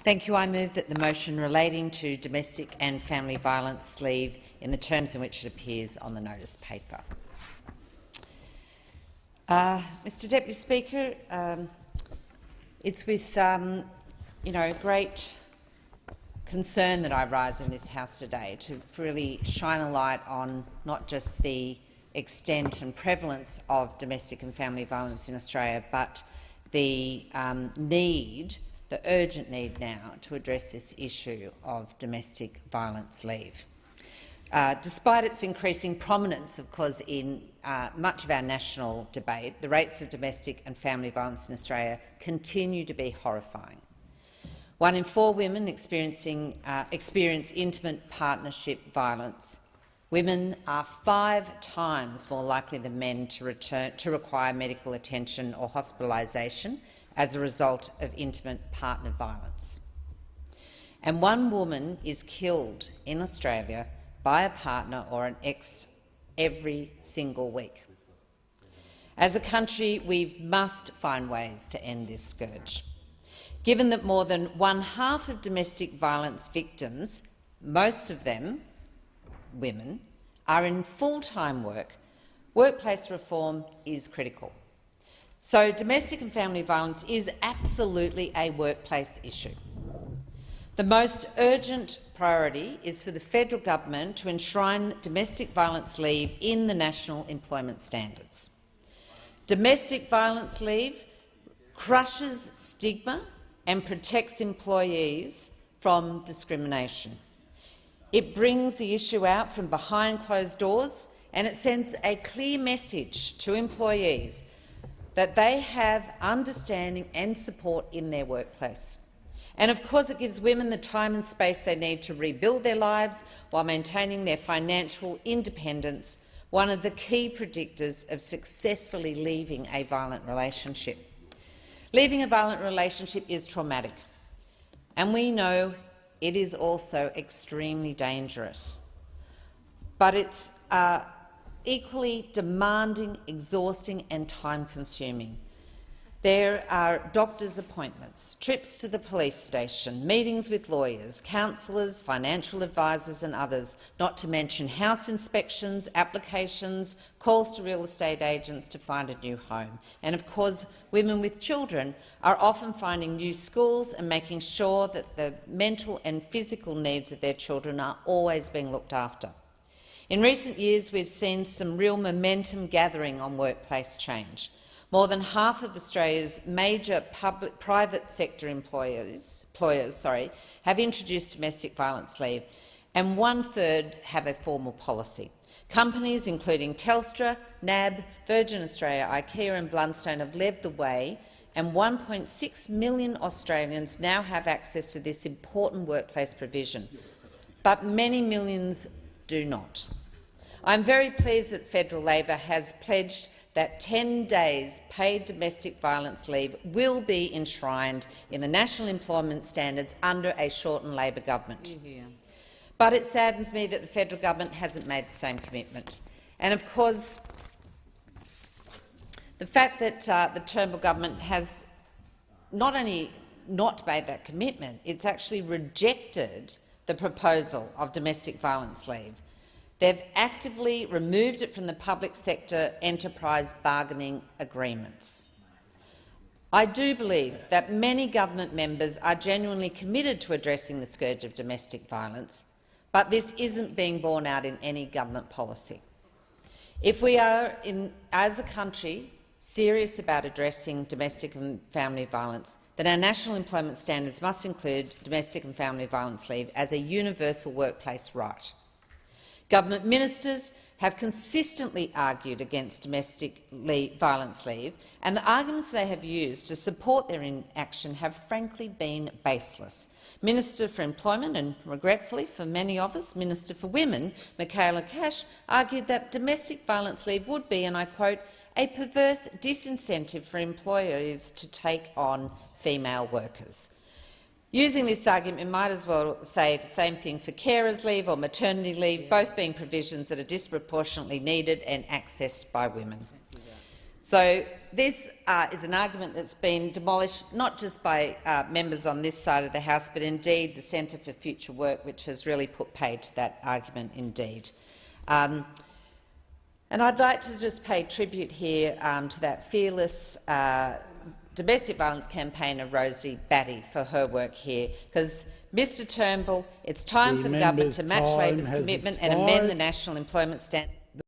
Thank you. I move that the motion relating to domestic and family violence leave in the terms in which it appears on the notice paper. Mr Deputy Speaker, it's with great concern that I rise in this House today to really shine a light on not just the extent and prevalence of domestic and family violence in Australia, but the the urgent need now to address this issue of domestic violence leave. Despite its increasing prominence, of course, in much of our national debate, the rates of domestic and family violence in Australia continue to be horrifying. 1 in 4 women experience intimate partnership violence. Women are 5 times more likely than men to require medical attention or hospitalisation as a result of intimate partner violence. And 1 woman is killed in Australia by a partner or an ex every single week. As a country, we must find ways to end this scourge. Given that more than 1/2 of domestic violence victims, most of them women, are in full-time work, workplace reform is critical. So domestic and family violence is absolutely a workplace issue. The most urgent priority is for the federal government to enshrine domestic violence leave in the national employment standards. Domestic violence leave crushes stigma and protects employees from discrimination. It brings the issue out from behind closed doors, and it sends a clear message to employees that they have understanding and support in their workplace. And of course it gives women the time and space they need to rebuild their lives while maintaining their financial independence, one of the key predictors of successfully leaving a violent relationship. Leaving a violent relationship is traumatic, and we know it is also extremely dangerous. But it's equally demanding, exhausting and time-consuming. There are doctors' appointments, trips to the police station, meetings with lawyers, counsellors, financial advisors and others, not to mention house inspections, applications, calls to real estate agents to find a new home. And of course, women with children are often finding new schools and making sure that the mental and physical needs of their children are always being looked after. In recent years, we've seen some real momentum gathering on workplace change. More than half of Australia's major private sector employers have introduced domestic violence leave, and 1/3 have a formal policy. Companies including Telstra, NAB, Virgin Australia, IKEA and Blundstone have led the way, and 1.6 million Australians now have access to this important workplace provision. But many millions do not. I'm very pleased that federal Labor has pledged that 10 days paid domestic violence leave will be enshrined in the national employment standards under a shortened Labor government. But it saddens me that the federal government hasn't made the same commitment. And of course, the fact that the Turnbull government has not only not made that commitment, it's actually rejected the proposal of domestic violence leave. They've actively removed it from the public sector enterprise bargaining agreements. I do believe that many government members are genuinely committed to addressing the scourge of domestic violence, but this isn't being borne out in any government policy. If we are, as a country, serious about addressing domestic and family violence, then our national employment standards must include domestic and family violence leave as a universal workplace right. Government ministers have consistently argued against domestic violence leave, and the arguments they have used to support their inaction have frankly been baseless. Minister for Employment and, regretfully for many of us, Minister for Women, Michaela Cash, argued that domestic violence leave would be, and I quote, a perverse disincentive for employers to take on female workers. Using this argument, we might as well say the same thing for carers' leave or maternity leave, both being provisions that are disproportionately needed and accessed by women. So this is an argument that's been demolished not just by members on this side of the House, but indeed the Centre for Future Work, which has really put paid to that argument indeed. And I'd like to just pay tribute here to that fearless domestic violence campaigner Rosie Batty for her work here, because Mr Turnbull, it's time for the government to match Labor's commitment and amend the National Employment Standard.